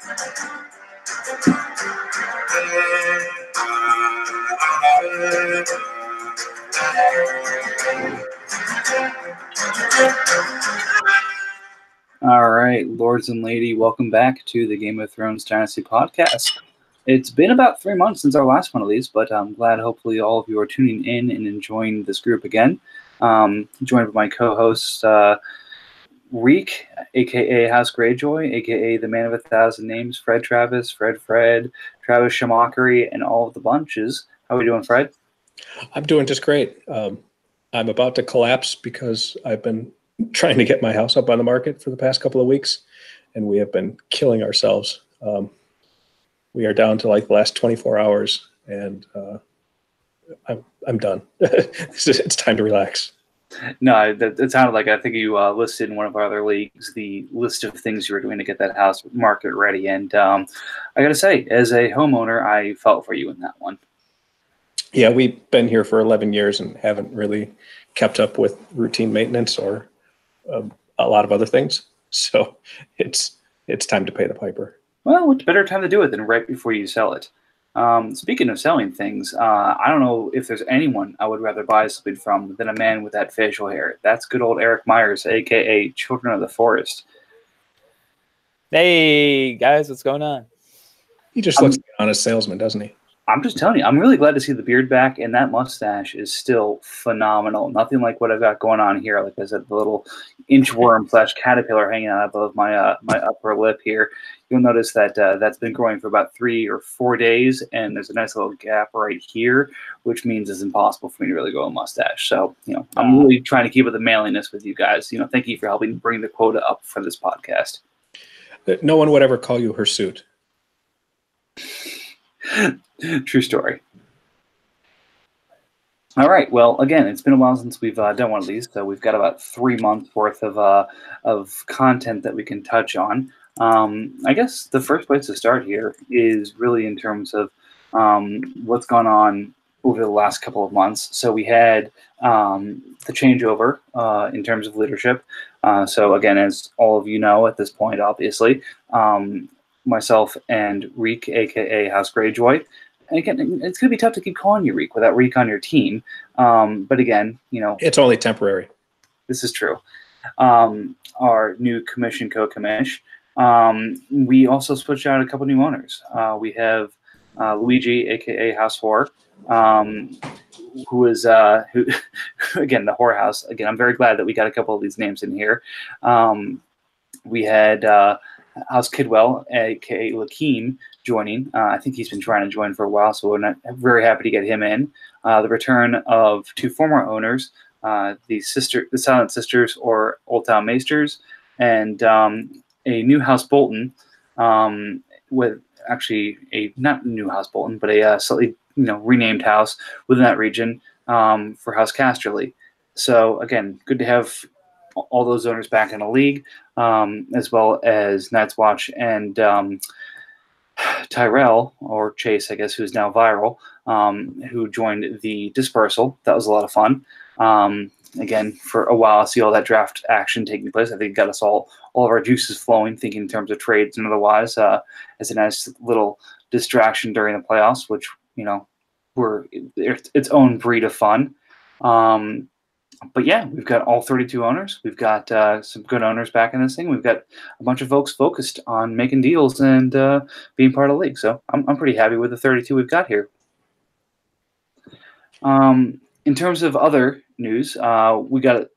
All right, lords and lady, welcome back to the Game of Thrones Dynasty podcast. It's been about 3 months since our last one of these, but I'm glad hopefully all of you are tuning in and enjoying this group again. Joined by my co-host, Reek, a.k.a. House Greyjoy, a.k.a. the man of 1,000 names, Fred Travis, Fred, Travis Shamockery, and all of the bunches. How are we doing, Fred? I'm doing just great. I'm about to collapse because I've been trying to get my house up on the market for the past couple of weeks, and we have been killing ourselves. We are down to like the last 24 hours, and I'm done. It's time to relax. No, it sounded like I think you listed in one of our other leagues the list of things you were doing to get that house market ready. And I got to say, as a homeowner, I felt for you in that one. Yeah, we've been here for 11 years and haven't really kept up with routine maintenance or a lot of other things. So it's time to pay the piper. Well, what's better time to do it than right before you sell it? Speaking of selling things, I don't know if there's anyone I would rather buy something from than a man with that facial hair. That's good old Eric Myers, a.k.a. Children of the Forest. Hey, guys, what's going on? He just looks like an honest salesman, doesn't he? I'm just telling you, I'm really glad to see the beard back, and that mustache is still phenomenal. Nothing like what I've got going on here. Like I said, the little inchworm / caterpillar hanging out above my my upper lip here. You'll notice that that's been growing for about 3 or 4 days, and there's a nice little gap right here, which means it's impossible for me to really grow a mustache. So, I'm really trying to keep up the manliness with you guys. Thank you for helping bring the quota up for this podcast. No one would ever call you hirsute. True story. All right. Well, again, it's been a while since we've done one of these, so we've got about 3 months worth of content that we can touch on. I guess the first place to start here is really in terms of what's gone on over the last couple of months. So we had the changeover in terms of leadership. So again, as all of you know at this point, obviously, myself and Reek, a.k.a. House Greyjoy. And again, it's going to be tough to keep calling you Reek without Reek on your team. But again, it's only temporary. This is true. Our new commission co-commish. We also switched out a couple new owners. We have Luigi, a.k.a. House Whore, who is who again, the whorehouse. Again, I'm very glad that we got a couple of these names in here. We had House Kidwell, a.k.a. Lakeem, joining. I think he's been trying to join for a while, so we're very happy to get him in. The return of 2 former owners, the Silent Sisters, or Old Town Maesters, and a new House Bolton, with actually a not new House Bolton, but a slightly renamed house within that region for House Casterly. So again, good to have all those owners back in the league, as well as Night's Watch and Tyrell, or Chase, I guess, who's now Viral, who joined the Dispersal. That was a lot of fun. Again, for a while, I see all that draft action taking place. I think it got us all of our juices flowing, thinking in terms of trades and otherwise, as a nice little distraction during the playoffs, which, were its own breed of fun. But yeah, we've got all 32 owners. We've got some good owners back in this thing. We've got a bunch of folks focused on making deals and being part of the league. So I'm pretty happy with the 32 we've got here. In terms of other news, we got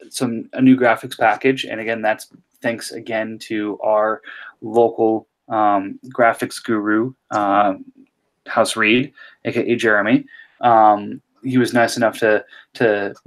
a new graphics package. And again, that's thanks again to our local graphics guru, House Reed, aka Jeremy. He was nice enough to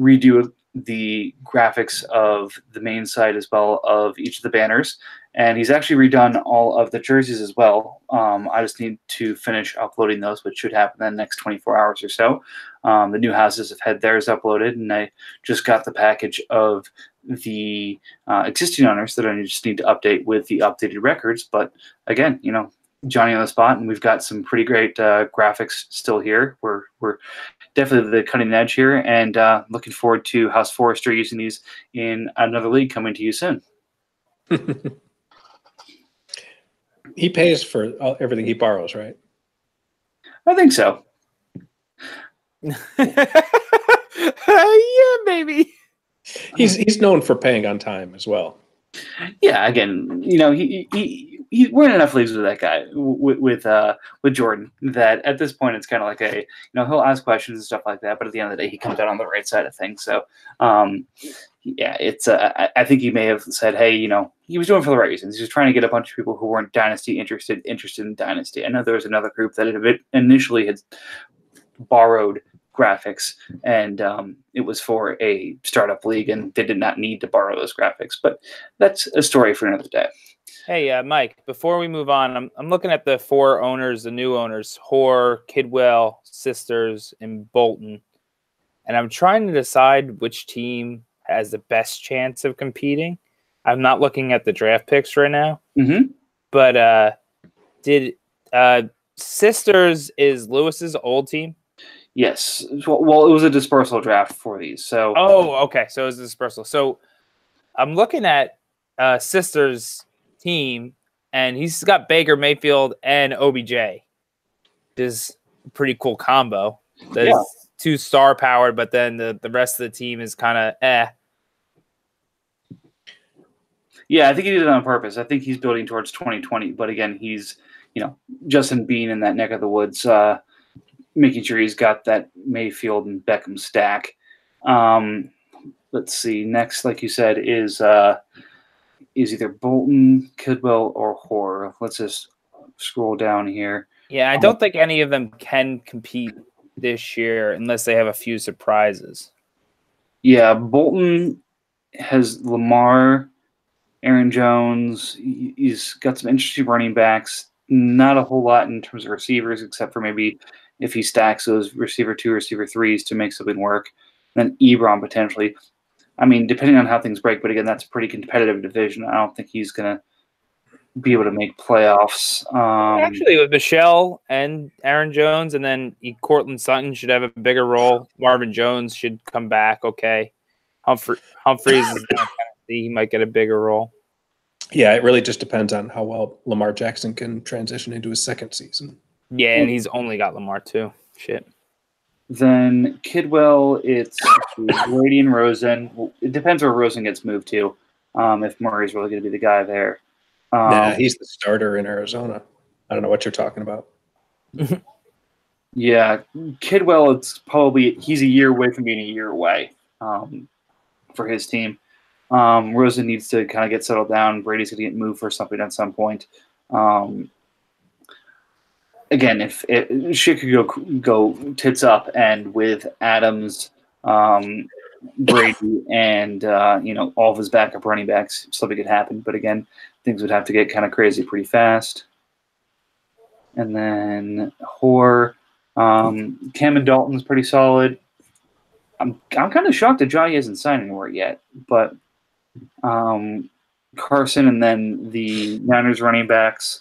redo the graphics of the main site as well of each of the banners, and he's actually redone all of the jerseys as well. I just need to finish uploading those, which should happen in the next 24 hours or so. The new houses have had theirs uploaded, and I just got the package of the existing owners that I just need to update with the updated records. But again, Johnny on the spot, and we've got some pretty great graphics still here. We're definitely the cutting edge here, and looking forward to House Forrester using these in another league coming to you soon. he pays for everything he borrows, right? I think so. Yeah, baby. He's known for paying on time as well. Yeah, again, we're in enough leagues with that guy with Jordan that at this point it's kind of like he'll ask questions and stuff like that, but at the end of the day he comes out on the right side of things. So yeah, it's I think he may have said, hey, he was doing it for the right reasons. He was trying to get a bunch of people who weren't dynasty interested in dynasty. I know there was another group that initially had borrowed graphics, and it was for a startup league, and they did not need to borrow those graphics. But that's a story for another day. Hey, Mike, before we move on, I'm looking at the 4 owners, the new owners, Hoare, Kidwell, Sisters, and Bolton. And I'm trying to decide which team has the best chance of competing. I'm not looking at the draft picks right now. Mm-hmm. But did Sisters is Lewis's old team? Yes. Well, it was a dispersal draft for these. So. Oh, okay. So it was a dispersal. So I'm looking at Sisters' team, and he's got Baker Mayfield and OBJ. Which is a pretty cool combo. There's 2 star powered, but then the rest of the team is kind of Yeah, I think he did it on purpose. I think he's building towards 2020. But again, he's, Justin Bean in that neck of the woods, making sure he's got that Mayfield and Beckham stack. Let's see. Next, like you said, is either Bolton, Kidwell, or Hoare. Let's just scroll down here. Yeah, I don't think any of them can compete this year unless they have a few surprises. Yeah, Bolton has Lamar, Aaron Jones. He's got some interesting running backs. Not a whole lot in terms of receivers, except for maybe if he stacks those receiver 2, receiver 3s to make something work. Then Ebron potentially. I mean, depending on how things break, but again, that's a pretty competitive division. I don't think he's going to be able to make playoffs. Actually, with Michelle and Aaron Jones, and then Cortland Sutton should have a bigger role. Marvin Jones should come back okay. Humphreys is he might get a bigger role. Yeah, it really just depends on how well Lamar Jackson can transition into his second season. Yeah, and he's only got Lamar too. Shit. Then Kidwell, it's Brady and Rosen. It depends where Rosen gets moved to. If Murray's really going to be the guy there. Nah, he's the starter in Arizona. I don't know what you're talking about. Yeah, Kidwell, he's a year away from being a year away for his team. Rosen needs to kind of get settled down. Brady's going to get moved for something at some point. Again, if shit could go tits up, and with Adams, Brady, and all of his backup running backs, something could happen. But again, things would have to get kind of crazy pretty fast. And then Hoare, Cam and Dalton's pretty solid. I'm kind of shocked that Johnny hasn't signed anywhere yet, but Carson and then the Niners running backs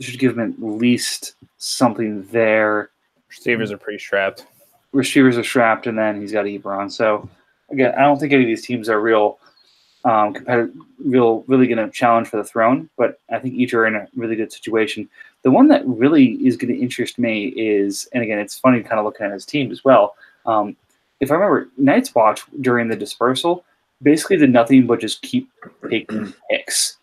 should give him at least something there. Receivers are pretty strapped. Receivers are strapped, and then he's got Ebron. So again, I don't think any of these teams are real competitive, really going to challenge for the throne. But I think each are in a really good situation. The one that really is going to interest me is, and again, it's funny kind of looking at his team as well. If I remember, Night's Watch during the dispersal basically did nothing but just keep taking picks.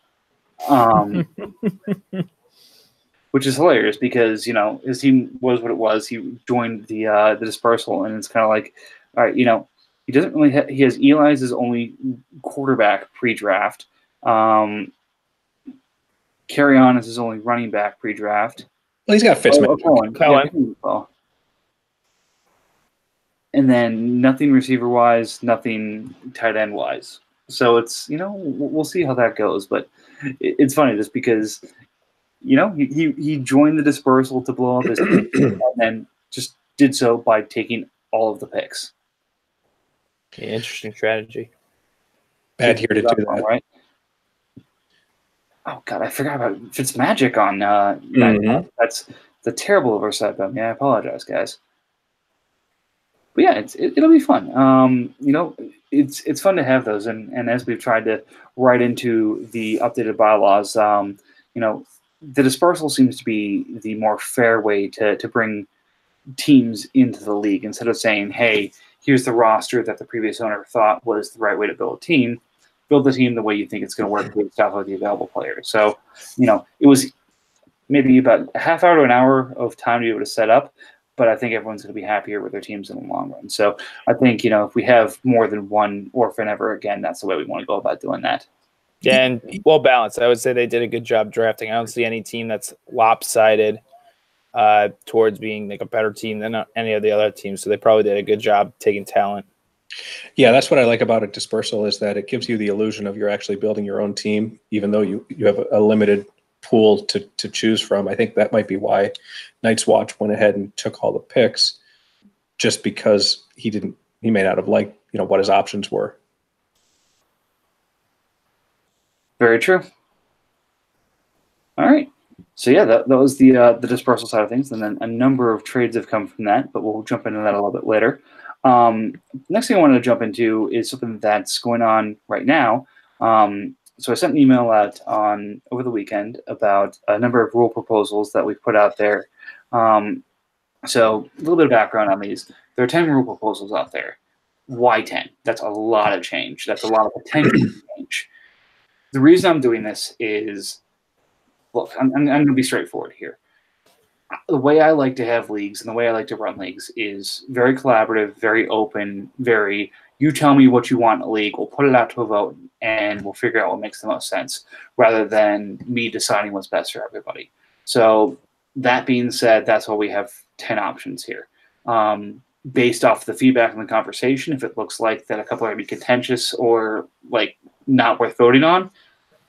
Which is hilarious because, his team was what it was. He joined the dispersal, and it's kind of like, all right, he doesn't really he has Eli as his only quarterback pre-draft. Carry on as his only running back pre-draft. Well, he's got Fitzmagic. Cohen. Yeah, and then nothing receiver-wise, nothing tight end-wise. So it's, we'll see how that goes. But it's funny just because, he joined the dispersal to blow up his team and then just did so by taking all of the picks. Yeah, interesting strategy. Bad here to do that. Right? Oh, God, I forgot about Fitzmagic on That's a terrible oversight by me. I apologize, guys. But yeah, it'll be fun. It's fun to have those, and as we've tried to write into the updated bylaws, the dispersal seems to be the more fair way to bring teams into the league instead of saying, hey, here's the roster that the previous owner thought was the right way to build a team. Build the team the way you think it's going to work based off of the available players. So, it was maybe about a half hour to an hour of time to be able to set up, but I think everyone's going to be happier with their teams in the long run. So I think, if we have more than one orphan ever again, that's the way we want to go about doing that. Yeah, and well balanced. I would say they did a good job drafting. I don't see any team that's lopsided towards being like a better team than any of the other teams. So they probably did a good job taking talent. Yeah, that's what I like about a dispersal is that it gives you the illusion of you're actually building your own team, even though you have a limited pool to choose from. I think that might be why Night's Watch went ahead and took all the picks, just because he may not have liked, what his options were. Very true. All right. So yeah, that was the dispersal side of things, and then a number of trades have come from that, but we'll jump into that a little bit later. Next thing I wanted to jump into is something that's going on right now. So I sent an email out over the weekend about a number of rule proposals that we've put out there. So a little bit of background on these. There are 10 rule proposals out there. Why 10? That's a lot of change. That's a lot of potential change. The reason I'm doing this is, look, I'm going to be straightforward here. The way I like to have leagues and the way I like to run leagues is very collaborative, very open, you tell me what you want in a league, we'll put it out to a vote, and we'll figure out what makes the most sense, rather than me deciding what's best for everybody. So that being said, that's why we have 10 options here. Based off the feedback and the conversation, if it looks like that a couple are going to be contentious or like not worth voting on,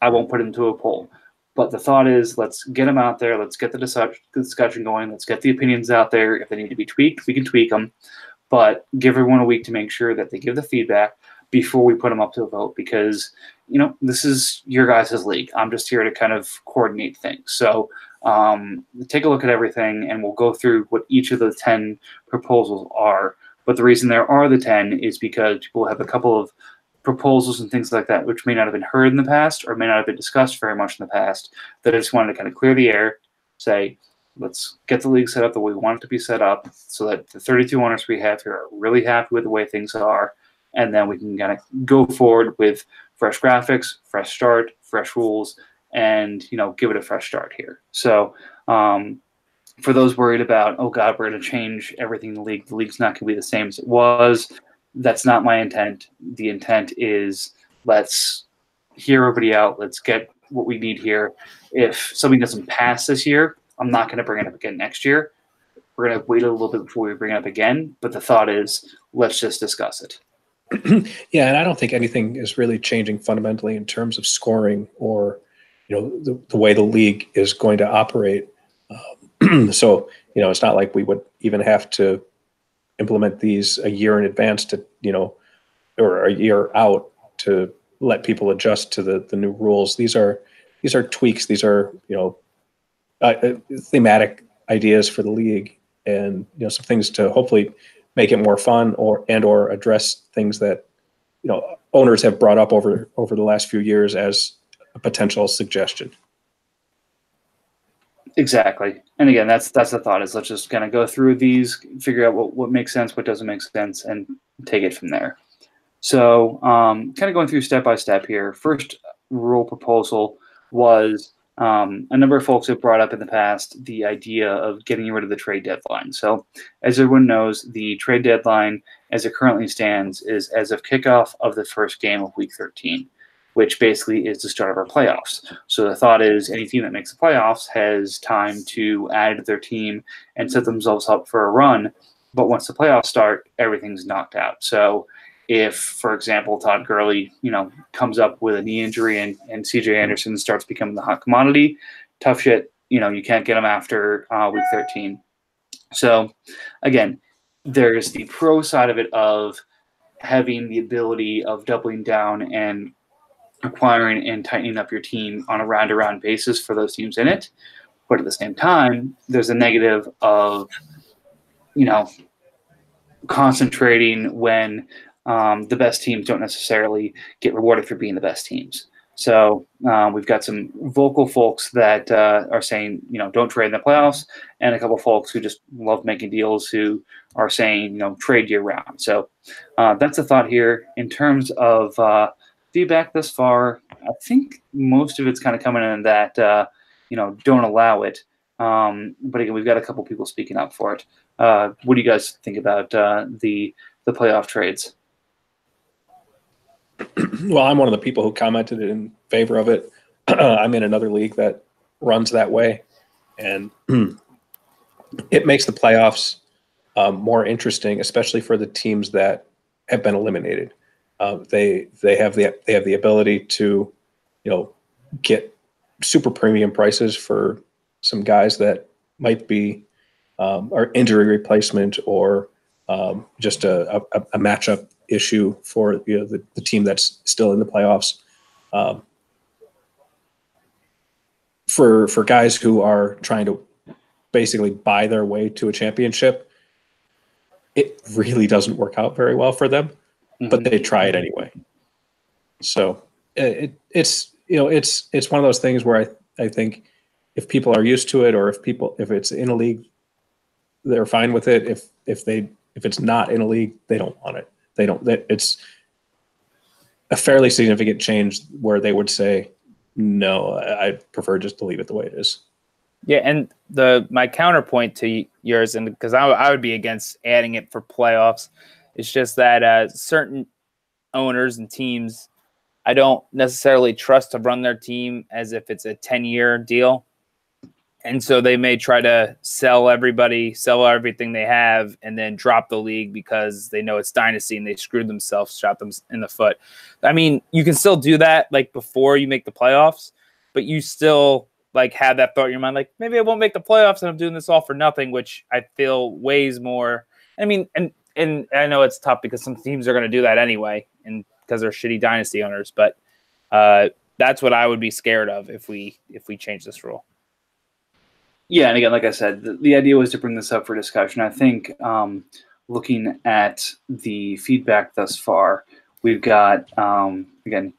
I won't put them to a poll. But the thought is, let's get them out there. Let's get the discussion going. Let's get the opinions out there. If they need to be tweaked, we can tweak them. But give everyone a week to make sure that they give the feedback before we put them up to a vote, because, this is your guys' league. I'm just here to kind of coordinate things. So take a look at everything, and we'll go through what each of the 10 proposals are. But the reason there are the 10 is because people have a couple of proposals and things like that which may not have been heard in the past or may not have been discussed very much in the past, that I just wanted to kind of clear the air, say, let's get the league set up the way we want it to be set up so that the 32 owners we have here are really happy with the way things are, and then we can kind of go forward with fresh graphics, fresh start, fresh rules, and give it a fresh start here. So for those worried about, oh God, we're going to change everything in the league's not going to be the same as it was, that's not my intent. The intent is, let's hear everybody out. Let's get what we need here. If something doesn't pass this year, I'm not going to bring it up again next year. We're going to wait a little bit before we bring it up again. But the thought is, let's just discuss it. Yeah, and I don't think anything is really changing fundamentally in terms of scoring or, the way the league is going to operate. So, it's not like we would even have to implement these a year in advance to, or a year out to let people adjust to the new rules. These are tweaks. These are, thematic ideas for the league, and, some things to hopefully make it more fun or address things that, owners have brought up over the last few years as a potential suggestion. Exactly. And again, that's the thought, is let's just kind of go through these, figure out what makes sense, what doesn't make sense, and take it from there. So kind of going through step by step here. First rule proposal was a number of folks have brought up in the past the idea of getting rid of the trade deadline. So as everyone knows, the trade deadline as it currently stands is as of kickoff of the first game of week 13. Which basically is the start of our playoffs. So the thought is any team that makes the playoffs has time to add to their team and set themselves up for a run. But once the playoffs start, everything's knocked out. So if, for example, Todd Gurley, comes up with a knee injury and CJ Anderson starts becoming the hot commodity, tough shit, you can't get him after week 13. So again, there's the pro side of it of having the ability of doubling down and acquiring and tightening up your team on a round-to-round basis for those teams in it. But at the same time, there's a negative of, concentrating when the best teams don't necessarily get rewarded for being the best teams. So we've got some vocal folks that are saying, don't trade in the playoffs, and a couple folks who just love making deals who are saying, trade year round. So that's a thought here. In terms of feedback thus far, I think most of it's kind of coming in that, don't allow it. But again, we've got a couple people speaking up for it. What do you guys think about the playoff trades? Well, I'm one of the people who commented in favor of it. I'm in another league that runs that way, and it makes the playoffs more interesting, especially for the teams that have been eliminated. They have the ability to, get super premium prices for some guys that might be are injury replacement or just a matchup issue for the team that's still in the playoffs. For guys who are trying to basically buy their way to a championship, it really doesn't work out very well for them, but they try it anyway. So it's one of those things where I think if people are used to it, or if it's in a league, they're fine with it. If it's not in a league, they don't want it. It's a fairly significant change where they would say, no, I prefer just to leave it the way it is. Yeah, and my counterpoint to yours, and because I would be against adding it for playoffs, it's just that certain owners and teams, I don't necessarily trust to run their team as if it's a 10-year deal. And so they may try to sell everything they have, and then drop the league because they know it's dynasty and they screwed themselves, shot them in the foot. I mean, you can still do that like before you make the playoffs, but you still like have that thought in your mind, like maybe I won't make the playoffs and I'm doing this all for nothing, which I feel weighs more. I mean, and I know it's tough because some teams are going to do that anyway, and because they're shitty dynasty owners, but that's what I would be scared of if we change this rule. Yeah, and again, like I said, the idea was to bring this up for discussion. I think looking at the feedback thus far, we've got, again,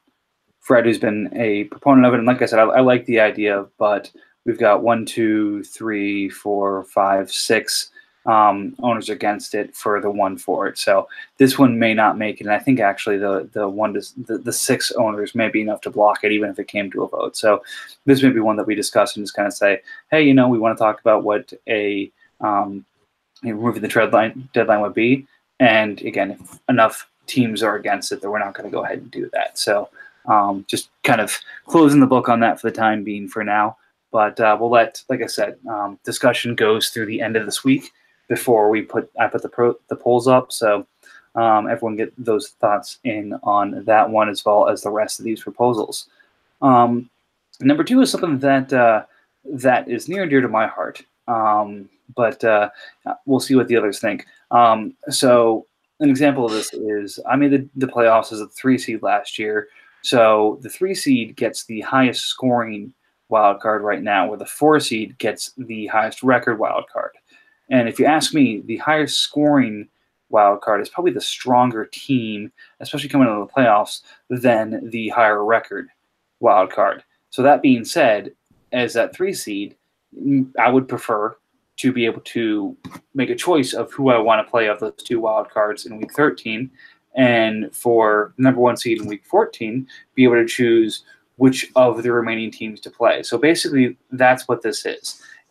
Fred, who's been a proponent of it. And like I said, I like the idea, but we've got 1, 2, 3, 4, 5, 6 owners against it for the one for it. So this one may not make it. And I think actually the 6 owners may be enough to block it, even if it came to a vote. So this may be one that we discuss and just kind of say, hey, we want to talk about what a removing the deadline would be. And again, if enough teams are against it, that we're not going to go ahead and do that. So just kind of closing the book on that for the time being for now. But we'll let, like I said, discussion goes through the end of this week before I put the polls up. So everyone get those thoughts in on that one as well as the rest of these proposals. Number 2 is something that is near and dear to my heart. But we'll see what the others think. So an example of this is I made the playoffs as a 3 seed last year. So the 3 seed gets the highest scoring wild card right now, where the 4 seed gets the highest record wild card. And if you ask me, the highest scoring wild card is probably the stronger team, especially coming into the playoffs, than the higher record wild card. So that being said, as that 3 seed, I would prefer to be able to make a choice of who I want to play of those 2 wild cards in week 13. And for number 1 seed in week 14, be able to choose which of the remaining teams to play. So basically, that's what this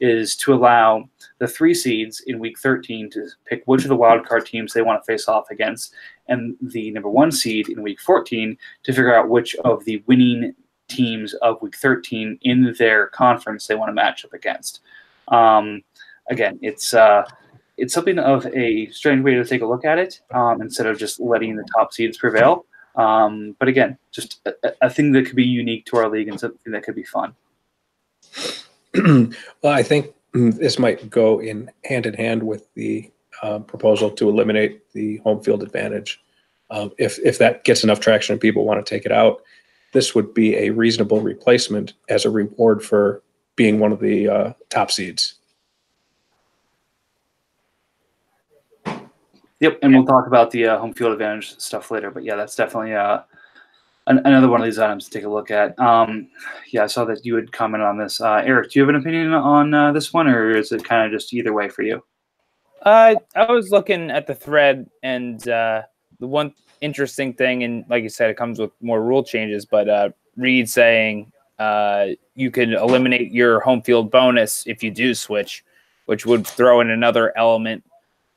is to allow the 3 seeds in week 13 to pick which of the wildcard teams they want to face off against, and the number 1 seed in week 14 to figure out which of the winning teams of week 13 in their conference they want to match up against. Again, it's something of a strange way to take a look at it, instead of just letting the top seeds prevail. But again, just a thing that could be unique to our league and something that could be fun. Well, I think this might go hand in hand with the proposal to eliminate the home field advantage. If that gets enough traction and people want to take it out, this would be a reasonable replacement as a reward for being one of the top seeds. Yep, and we'll talk about the home field advantage stuff later. But yeah, that's definitely another one of these items to take a look at. Yeah, I saw that you had commented on this. Eric, do you have an opinion on this one, or is it kind of just either way for you? I was looking at the thread, and the one interesting thing, and like you said, it comes with more rule changes, but Reed saying you can eliminate your home field bonus if you do switch, which would throw in another element,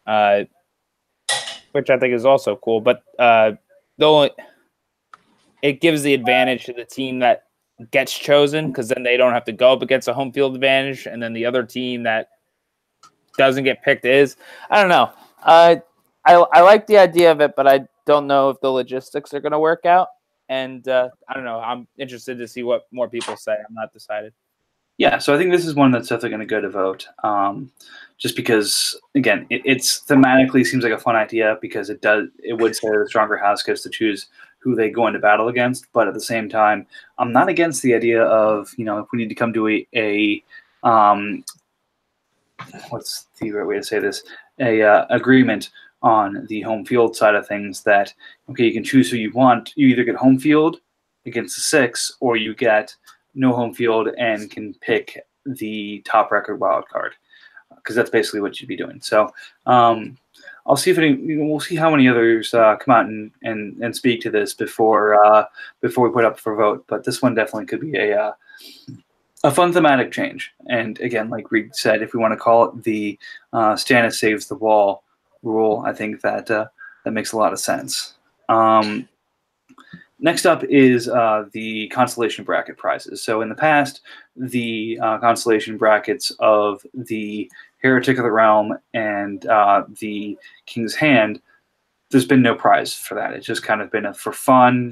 which I think is also cool. But it gives the advantage to the team that gets chosen, because then they don't have to go up against a home field advantage, and then the other team that doesn't get picked is. I don't know. I like the idea of it, but I don't know if the logistics are going to work out. And I don't know. I'm interested to see what more people say. I'm not decided. Yeah, so I think this is one that's definitely going to go to vote. Just because, again, it's thematically seems like a fun idea, because it would say the stronger house gets to choose who they go into battle against. But at the same time, I'm not against the idea of, if we need to come to a what's the right way to say this, agreement on the home field side of things, that, okay, you can choose who you want. You either get home field against the 6, or you get no home field and can pick the top record wild card, because that's basically what you'd be doing. So I'll see if we'll see how many others come out and speak to this before we put up for vote. But this one definitely could be a fun thematic change. And again, like Reed said, if we want to call it the Stannis saves the wall rule, I think that that makes a lot of sense. Next up is the constellation bracket prizes. So in the past, the constellation brackets of the Heretic of the Realm and the King's Hand, there's been no prize for that. It's just kind of been for fun.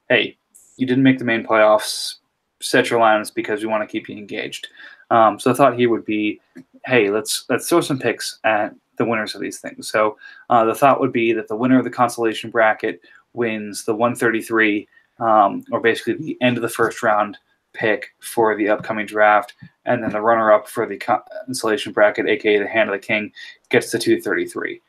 Hey, you didn't make the main playoffs, set your lines because we want to keep you engaged. So I thought here would be, hey, let's throw some picks at the winners of these things. So the thought would be that the winner of the constellation bracket wins the 133, or basically the end of the first round pick for the upcoming draft, and then the runner-up for the constellation bracket, aka the Hand of the King, gets the 233.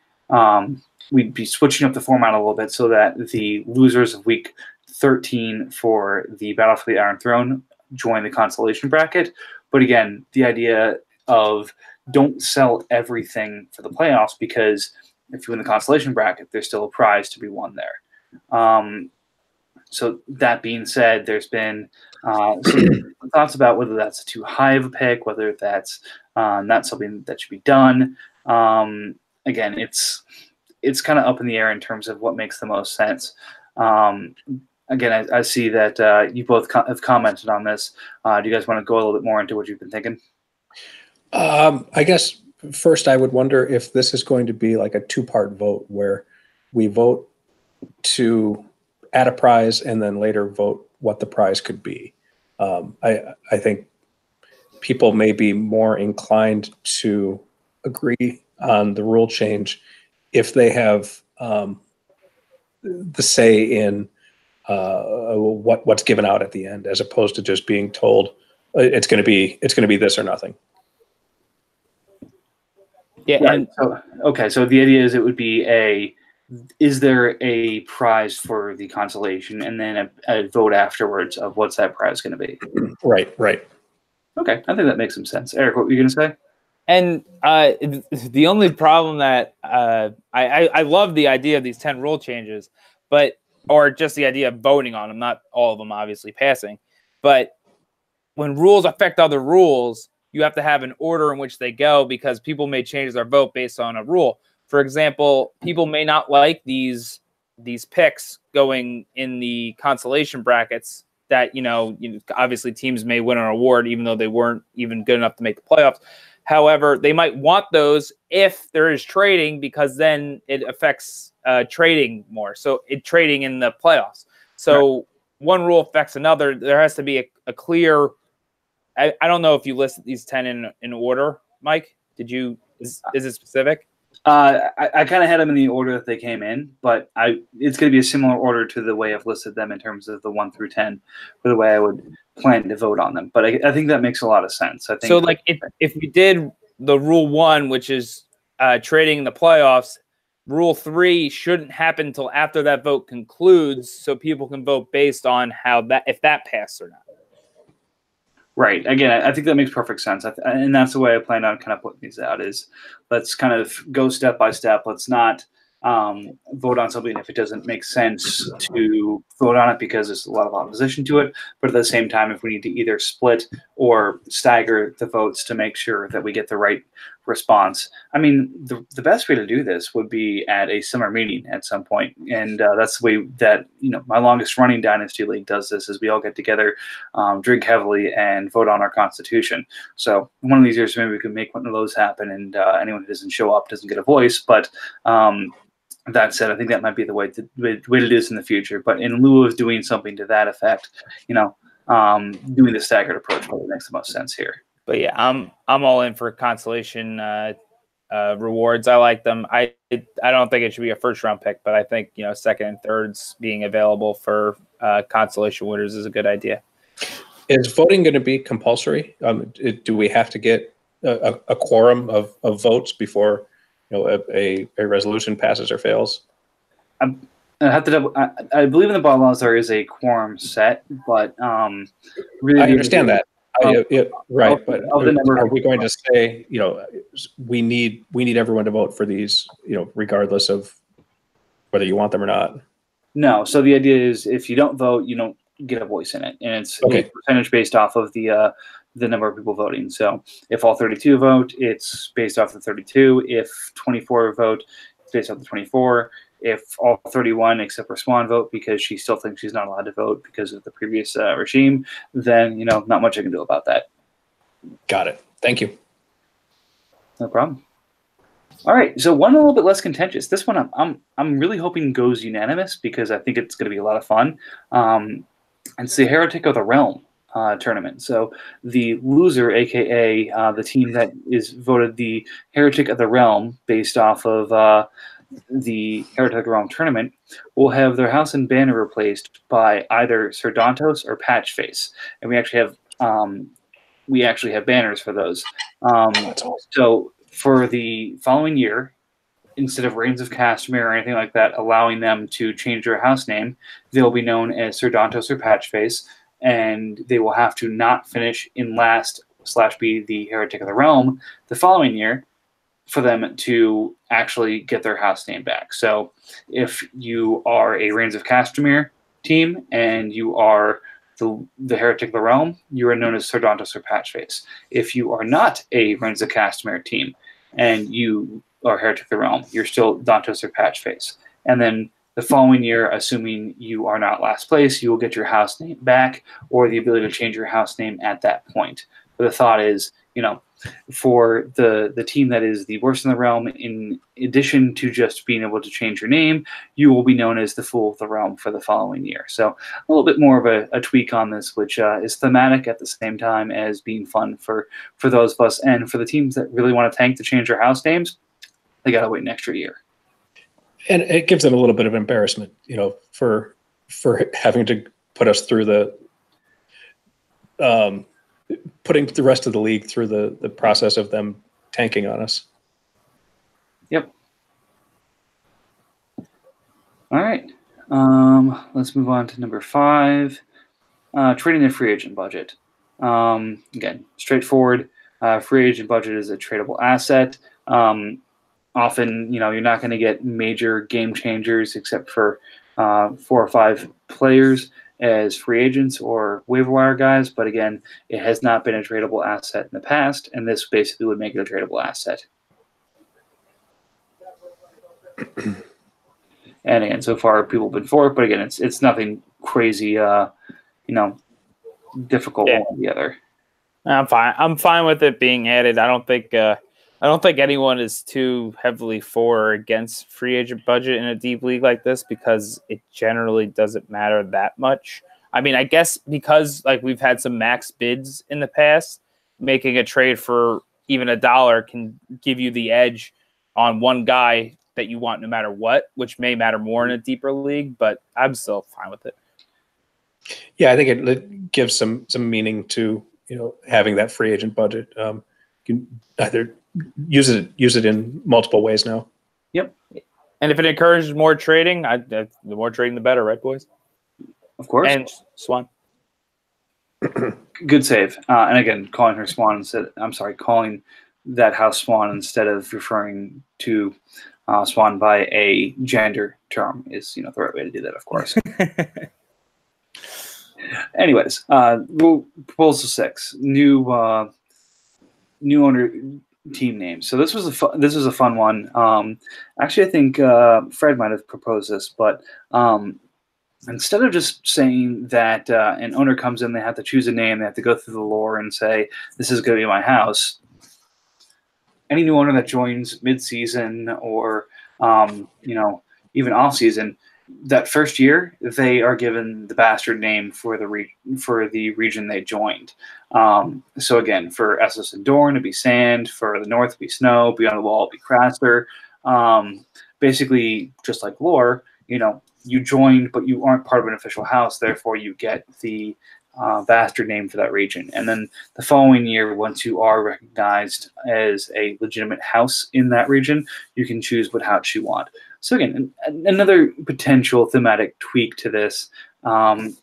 We'd be switching up the format a little bit so that the losers of week 13 for the Battle for the Iron Throne join the constellation bracket. But again, the idea of don't sell everything for the playoffs, because if you win the constellation bracket, there's still a prize to be won there. So that being said, there's been some thoughts about whether that's too high of a pick, whether that's not something that should be done. Again, it's kind of up in the air in terms of what makes the most sense. Again, I see that you both have commented on this. Do you guys want to go a little bit more into what you've been thinking? I guess first I would wonder if this is going to be like a 2-part vote, where we vote to add a prize and then later vote what the prize could be. I think people may be more inclined to agree on the rule change if they have the say in what's given out at the end, as opposed to just being told it's going to be this or nothing. Yeah. Right. So the idea is it would be is there a prize for the consolation, and then a vote afterwards of what's that prize going to be? Right. Okay, I think that makes some sense. Eric, what were you going to say? And the only problem that I love the idea of these 10 rule changes, or just the idea of voting on them, not all of them obviously passing, but when rules affect other rules, you have to have an order in which they go, because people may change their vote based on a rule. For example, people may not like these picks going in the consolation brackets that, obviously teams may win an award even though they weren't even good enough to make the playoffs. However, they might want those if there is trading, because then it affects trading more. So trading in the playoffs. So right. One rule affects another. There has to be a clear. I don't know if you listed these 10 in order, Mike. Did you? Is it specific? I kind of had them in the order that they came in, but it's going to be a similar order to the way I've listed them in terms of the 1 through 10, for the way I would plan to vote on them. But I think that makes a lot of sense. I think so. Like if we did the rule 1, which is trading in the playoffs, Rule 3 shouldn't happen until after that vote concludes, so people can vote based on how that if that passed or not. Right. Again, I think that makes perfect sense. And that's the way I plan on kind of putting these out is let's kind of go step by step. Let's not vote on something if it doesn't make sense to vote on it because there's a lot of opposition to it. But at the same time, if we need to either split or stagger the votes to make sure that we get the right response. I mean, the best way to do this would be at a summer meeting at some point. And that's the way that, my longest running Dynasty League does this is we all get together, drink heavily, and vote on our Constitution. So one of these years, maybe we can make one of those happen and anyone who doesn't show up doesn't get a voice. But that said, I think that might be the way to do this in the future. But in lieu of doing something to that effect, doing the staggered approach probably makes the most sense here. But yeah, I'm all in for consolation rewards. I like them. I don't think it should be a first round pick, but I think second and thirds being available for consolation winners is a good idea. Is voting going to be compulsory? Do we have to get a quorum of votes before a resolution passes or fails? I have to I believe in the bylaws there is a quorum set, but really I understand that. Right, but are we going to say we need everyone to vote for these regardless of whether you want them or not? No. So the idea is if you don't vote, you don't get a voice in it, and it's a percentage based off of the number of people voting. So if all 32 vote, it's based off the 32. If 24 vote, it's based off the 24. If all 31 except for Swan vote because she still thinks she's not allowed to vote because of the previous regime, then not much I can do about that. Got it. Thank you. No problem. All right, so one a little bit less contentious. This one I'm really hoping goes unanimous because I think it's going to be a lot of fun. It's the Heretic of the Realm tournament. So the loser, aka the team that is voted the Heretic of the Realm based off of the Heretic of the Realm tournament, will have their house and banner replaced by either Sir Dontos or Patchface, and we actually have banners for those. That's awesome. So for the following year, instead of Reigns of Castamere or anything like that, allowing them to change their house name, they'll be known as Sir Dontos or Patchface, and they will have to not finish in last / be the Heretic of the Realm the following year for them to actually get their house name back. So if you are a Reigns of Castamere team and you are the Heretic of the Realm, you are known as Sir Dontos or Patchface. If you are not a Reigns of Castamere team and you are Heretic of the Realm, you're still Dontos or Patchface. And then the following year, assuming you are not last place, you will get your house name back or the ability to change your house name at that point. But the thought is, for the team that is the worst in the realm, in addition to just being able to change your name, you will be known as the Fool of the Realm for the following year. So a little bit more of a tweak on this, which is thematic at the same time as being fun for those of us. And for the teams that really want to tank to change their house names, they got to wait an extra year. And it gives them a little bit of embarrassment, for having to put us through putting the rest of the league through the process of them tanking on us. Yep. All right. Let's move on to number 5, trading the free agent budget. Again, straightforward. Free agent budget is a tradable asset. Often, you're not going to get major game changers except for 4 or 5 players as free agents or waiver wire guys. But again, it has not been a tradable asset in the past, and this basically would make it a tradable asset. And again, so far people have been for it, but again, it's nothing crazy, difficult one or the other. I'm fine. I'm fine with it being added. I don't think anyone is too heavily for or against free agent budget in a deep league like this because it generally doesn't matter that much. I mean, I guess because we've had some max bids in the past, making a trade for even $1 can give you the edge on one guy that you want no matter what, which may matter more in a deeper league, but I'm still fine with it. Yeah, I think it gives some meaning to having that free agent budget. You can either use it in multiple ways now. Yep. And if it encourages more trading, the more trading, the better, right, boys? Of course. And Swan. Good save. And again, calling her Swan instead. I'm sorry, calling that house Swan instead of referring to Swan by a gender term is, the right way to do that, of course. Anyways, proposal 6, new owner team names. So this was a fun one. Actually, I think Fred might have proposed this, but instead of just saying that an owner comes in, they have to choose a name, they have to go through the lore and say, this is going to be my house. Any new owner that joins mid-season or, even off-season, that first year, they are given the bastard name for the region they joined. So again, for Essos and Dorne, it'd be Sand. For the North, it'd be Snow. Beyond the Wall, it'd be Craster. Basically, just like lore, you joined, but you aren't part of an official house. Therefore, you get the bastard name for that region. And then the following year, once you are recognized as a legitimate house in that region, you can choose what house you want. So again, another potential thematic tweak to this. Again,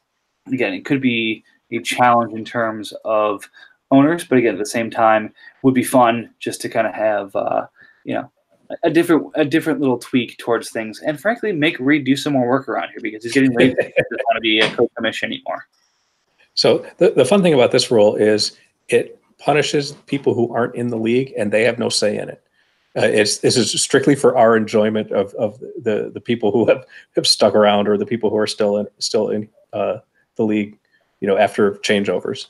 it could be a challenge in terms of owners, but again, at the same time, would be fun just to kind of have, a different little tweak towards things, and frankly, make Reed do some more work around here because he's getting late. He doesn't want to be a co-commission anymore. So the fun thing about this rule is it punishes people who aren't in the league and they have no say in it. This is strictly for our enjoyment of the people who have stuck around or the people who are still in the league, after changeovers.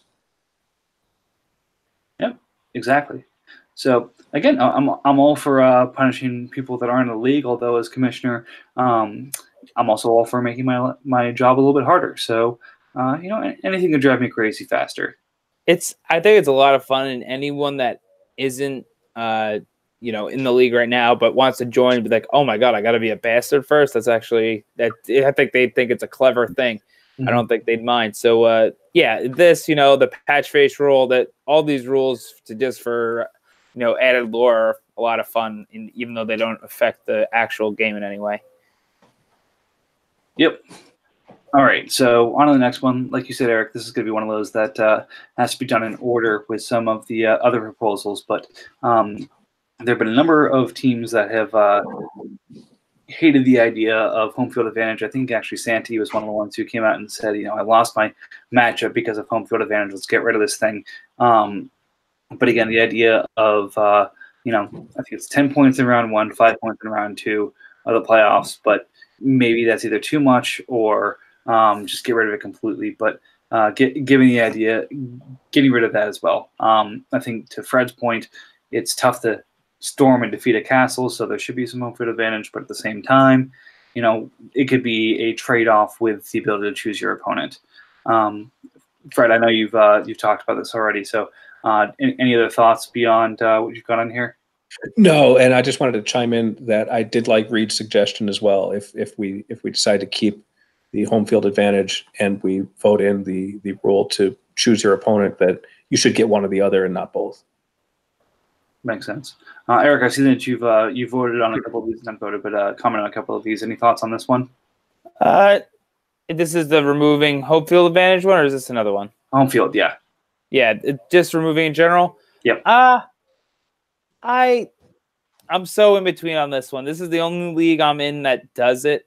Yep, exactly. So again, I'm all for punishing people that aren't in the league. Although as commissioner, I'm also all for making my job a little bit harder. So anything to drive me crazy faster. I think it's a lot of fun, and anyone that isn't in the league right now but wants to join, be like, oh my god, I got to be a bastard first. That's actually I think they think it's a clever thing. I don't think they'd mind. So this, the patch face rule, that all these rules just for added lore are a lot of fun, even though they don't affect the actual game in any way. Yep. All right, so on to the next one. Like you said, Eric, this is going to be one of those that has to be done in order with some of the other proposals. But there have been a number of teams that have hated the idea of home field advantage. I think actually Santee was one of the ones who came out and said, I lost my matchup because of home field advantage. Let's get rid of this thing. But again, the idea of, I think it's 10 points in round 1, 5 points in round 2 of the playoffs. But maybe that's either too much or just get rid of it completely. But giving the idea, getting rid of that as well. I think to Fred's point, it's tough to storm and defeat a castle, so there should be some home field advantage. But at the same time, it could be a trade-off with the ability to choose your opponent. Fred, I know you've talked about this already. So any other thoughts beyond what you've got on here? No, and I just wanted to chime in that I did like Reed's suggestion as well. If we decide to keep the home field advantage and we vote in the rule to choose your opponent, that you should get one or the other and not both. Makes sense. Eric, I see that you've voted on a couple of these, not voted, but commented on a couple of these. Any thoughts on this one? This is the removing home field advantage one, or is this another one? Home field, yeah. Yeah, just removing in general. Yep. I'm so in between on this one. This is the only league I'm in that does it.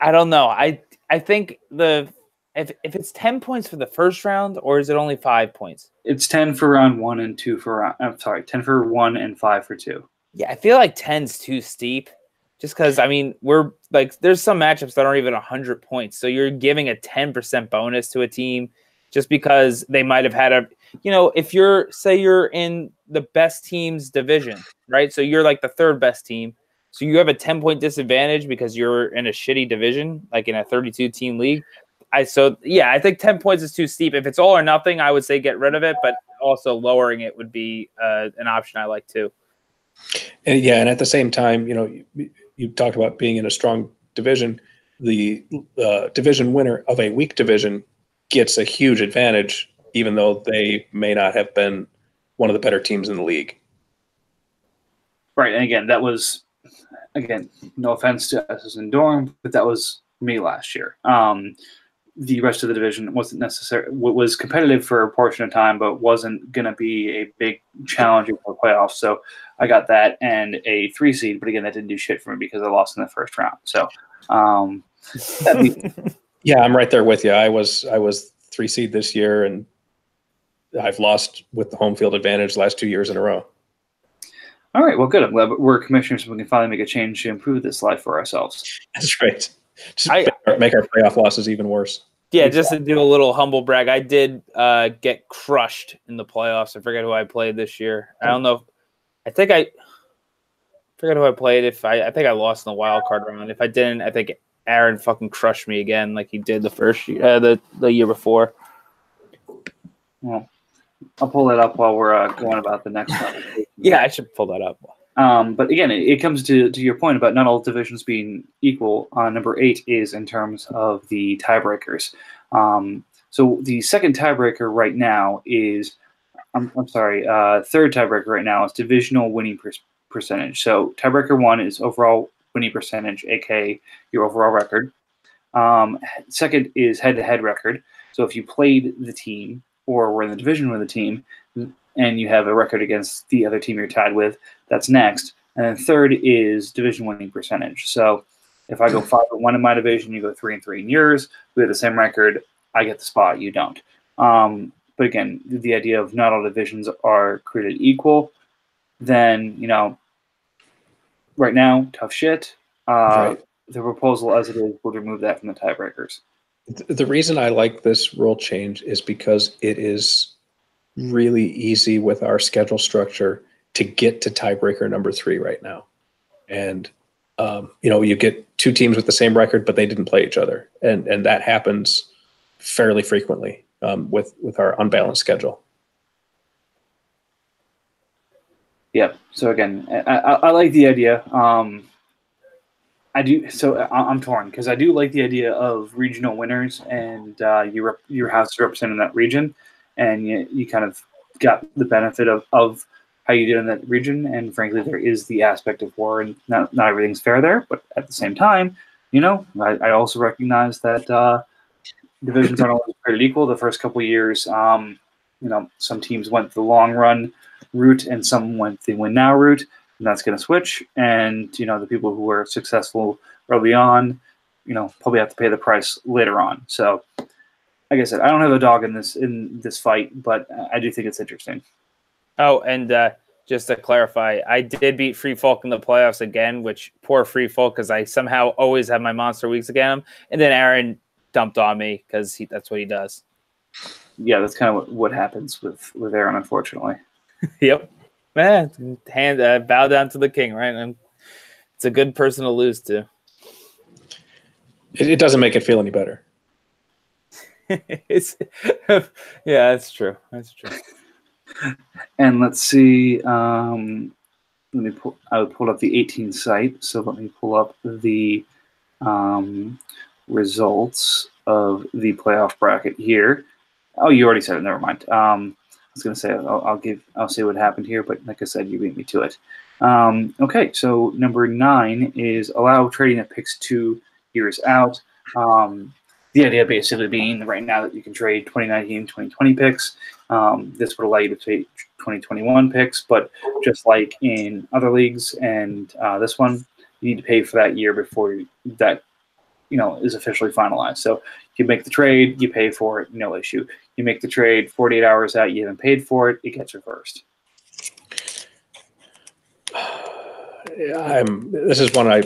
I don't know. I think if it's 10 points for the first round, or is it only 5 points? It's 10 for round 1 and 2 for round. I'm sorry, 10 for 1 and 5 for 2. Yeah, I feel like 10's too steep. Just because, we're like, there's some matchups that aren't even 100 points. So you're giving a 10% bonus to a team just because they might have had if you're in the best team's division, right? So you're like the third best team. So you have a 10-point disadvantage because you're in a shitty division, like in a 32-team league. I think 10 points is too steep. If it's all or nothing, I would say get rid of it, but also lowering it would be an option I like too. And and at the same time, you talked about being in a strong division. The division winner of a weak division gets a huge advantage, even though they may not have been one of the better teams in the league. Right, and again, that was no offense to us in Durham, but that was me last year. The rest of the division wasn't necessarily was competitive for a portion of time, but wasn't going to be a big challenge for the playoffs. So I got that and a 3 seed, but again, that didn't do shit for me because I lost in the first round. So, yeah, I'm right there with you. I was 3 seed this year, and I've lost with the home field advantage the last 2 years in a row. All right, well, good. I'm glad we're commissioners, so we can finally make a change to improve this life for ourselves. That's right. Just make our playoff losses even worse. Yeah, just to do a little humble brag, I did get crushed in the playoffs. I forget who I played this year. I don't know. I forget who I played. I think I lost in the wild card round. If I didn't, I think Aaron fucking crushed me again, like he did the first year, the year before. Well, I'll pull it up while we're going about the next one. Yeah, I should pull that up. But again, it comes to your point about not all divisions being equal. Number 8 is in terms of the tiebreakers. So the second tiebreaker right now is, third tiebreaker right now is divisional winning percentage. So tiebreaker 1 is overall winning percentage, aka your overall record. Second is head-to-head record. So if you played the team or were in the division with the team, and you have a record against the other team you're tied with, that's next. And then third is division winning percentage. So if I go 5-1 in my division, you go 3-3 in yours, we have the same record, I get the spot, you don't. But again, the idea of not all divisions are created equal, then, right now, tough shit. Right. The proposal as it is would remove that from the tiebreakers. The reason I like this rule change is because it is really easy with our schedule structure to get to tiebreaker number 3 right now. And, you get 2 teams with the same record, but they didn't play each other. And that happens fairly frequently with our unbalanced schedule. Yeah. So again, I like the idea. I do. So I'm torn because I do like the idea of regional winners and your house is represented in that region, and you kind of got the benefit of how you did in that region. And frankly, there is the aspect of war, and not everything's fair there. But at the same time, I also recognize that divisions aren't always created equal. The first couple of years, some teams went the long run route, and some went the win now route. And that's going to switch. And, the people who were successful early on, probably have to pay the price later on. So, like I said, I don't have a dog in this fight, but I do think it's interesting. Oh, and just to clarify, I did beat Free Folk in the playoffs again, which poor Free Folk because I somehow always have my monster weeks against him. And then Aaron dumped on me because that's what he does. Yeah, that's kind of what happens with Aaron, unfortunately. Yep. Bow down to the king, right? And it's a good person to lose to. It doesn't make it feel any better. Yeah, that's true. That's true. And let's see. I would pull up the 18 site. So let me pull up the results of the playoff bracket here. Oh, you already said it. Never mind. I was going to say I'll say what happened here, but like I said, you beat me to it. Okay, so number 9 is allow trading of picks 2 years out. The idea basically being right now that you can trade 2019, 2020 picks. This would allow you to trade 2021 picks, but just like in other leagues and this one, you need to pay for that year before that is officially finalized. So you make the trade, you pay for it, no issue. You make the trade 48 hours out, you haven't paid for it, it gets reversed. This is one I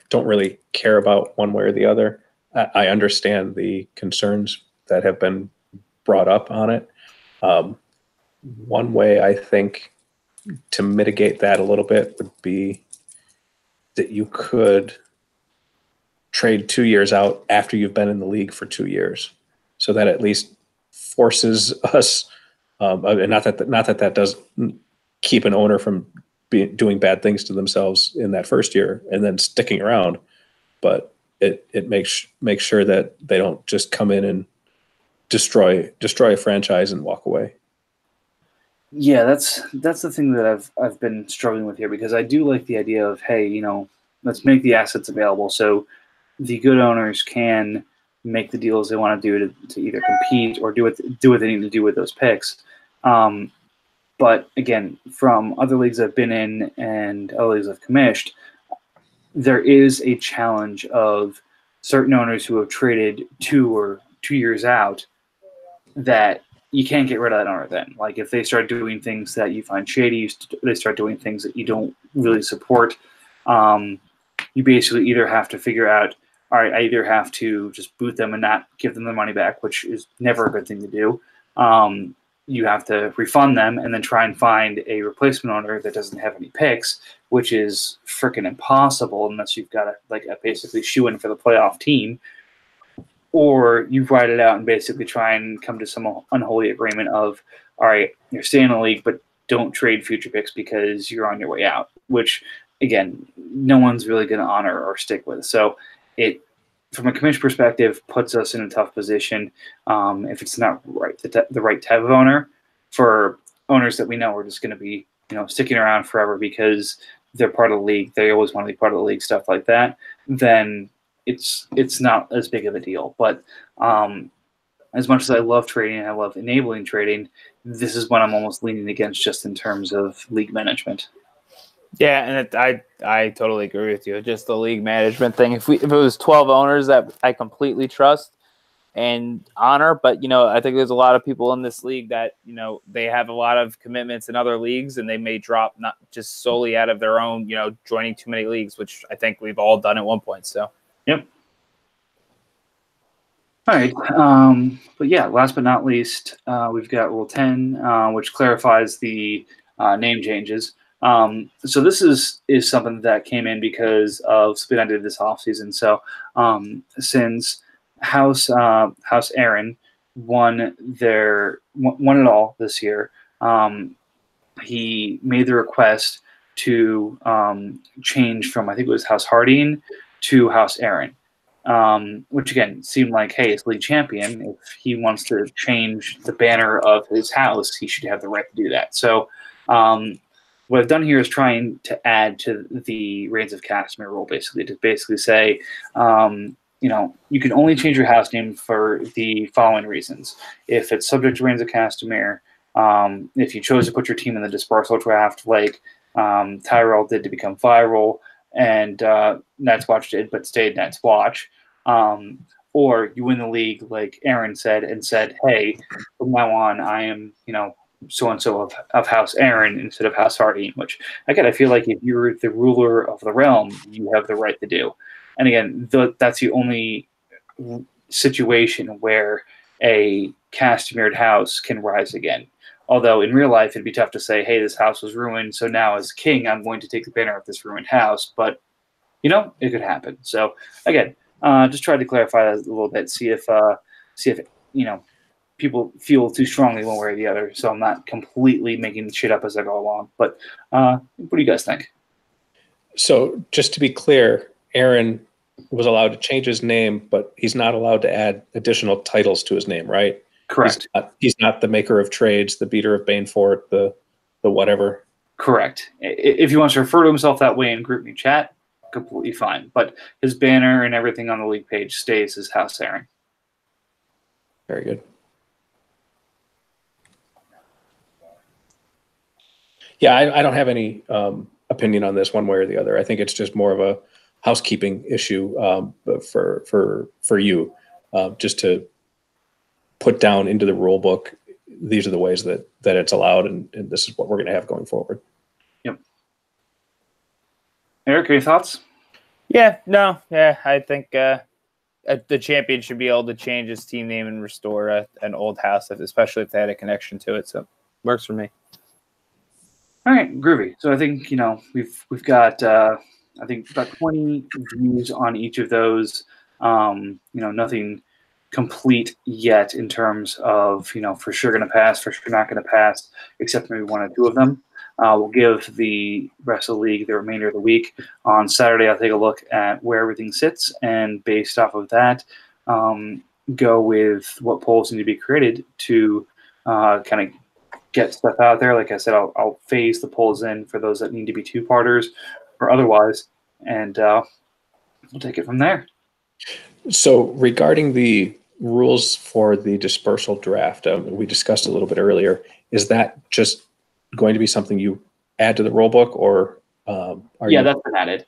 don't really care about one way or the other. I understand the concerns that have been brought up on it. One way I think to mitigate that a little bit would be that you could trade 2 years out after you've been in the league for 2 years, so that at least forces us, and not that does keep an owner from doing bad things to themselves in that first year and then sticking around, but it makes sure that they don't just come in and destroy a franchise and walk away. Yeah, that's the thing that I've been struggling with here, because I do like the idea of, hey, let's make the assets available so the good owners can make the deals they want to do to either compete or do what they need to do with those picks. Um, but again, from other leagues I've been in and other leagues I've commissioned, there is a challenge of certain owners who have traded 2 years out, that you can't get rid of that owner then. Like if they start doing things that you find shady, they start doing things that you don't really support. Um, you basically either have to figure out, all right, I either have to just boot them and not give them the money back, which is never a good thing to do. You have to refund them and then try and find a replacement owner that doesn't have any picks, which is freaking impossible unless you've got a basically shoe in for the playoff team. Or you ride it out and basically try and come to some unholy agreement of, all right, you're staying in the league, but don't trade future picks because you're on your way out, which, again, no one's really going to honor or stick with. So it, from a commission perspective, puts us in a tough position if it's not right the right type of owner. For owners that we know are just going to be sticking around forever because they're part of the league, they always want to be part of the league, stuff like that, then it's not as big of a deal. But as much as I love trading and I love enabling trading, this is what I'm almost leaning against just in terms of league management. Yeah, and I totally agree with you. Just the league management thing. If it was 12 owners that I completely trust and honor, but I think there's a lot of people in this league that they have a lot of commitments in other leagues, and they may drop not just solely out of their own joining too many leagues, which I think we've all done at one point. So. Yep. All right. But yeah, last but not least, we've got Rule 10, which clarifies the name changes. So this is something that came in because of something I did this offseason. So since House Aaron won it all this year, he made the request to change from, I think it was House Harding to House Aaron, which again seemed like, hey, it's league champion. If he wants to change the banner of his house, he should have the right to do that. So what I've done here is trying to add to the Reigns of Castamere rule, basically to say, you can only change your house name for the following reasons. If it's subject to Reigns of Castamere, if you chose to put your team in the dispersal draft like Tyrell did to become viral, and Nets Watch did, but stayed Nets Watch. Or you win the league, like Aaron said, and said, hey, from now on, I am, so-and-so of House Aaron instead of House Harding, which, again, I feel like if you're the ruler of the realm, you have the right to do. And again, that's the only situation where a Castamered house can rise again. Although in real life, it'd be tough to say, hey, this house was ruined, so now as king, I'm going to take the banner of this ruined house. But, it could happen. So, again, just try to clarify that a little bit, see if people feel too strongly one way or the other, so I'm not completely making shit up as I go along. But what do you guys think? So just to be clear, Aaron was allowed to change his name, but he's not allowed to add additional titles to his name, right? Correct. He's not the maker of trades, the beater of Banefort, the whatever. Correct. If he wants to refer to himself that way in GroupMe chat, completely fine. But his banner and everything on the league page stays as House Aaron. Very good. Yeah, I don't have any opinion on this one way or the other. I think it's just more of a housekeeping issue for you, just to put down into the rule book. These are the ways that it's allowed, and this is what we're going to have going forward. Yep. Eric, any thoughts? Yeah, I think the champion should be able to change his team name and restore an old house, especially if they had a connection to it. So, works for me. All right, groovy. So I think we've got I think about 20 views on each of those. Nothing complete yet in terms of for sure going to pass, for sure not going to pass, except maybe one or two of them. We'll give the rest of the league the remainder of the week. On Saturday, I'll take a look at where everything sits, and based off of that, go with what polls need to be created to kind of get stuff out there. Like I said, I'll phase the polls in for those that need to be two-parters or otherwise, and we'll take it from there. So regarding the rules for the dispersal draft, we discussed a little bit earlier, is that just going to be something you add to the rule book, or that's been added.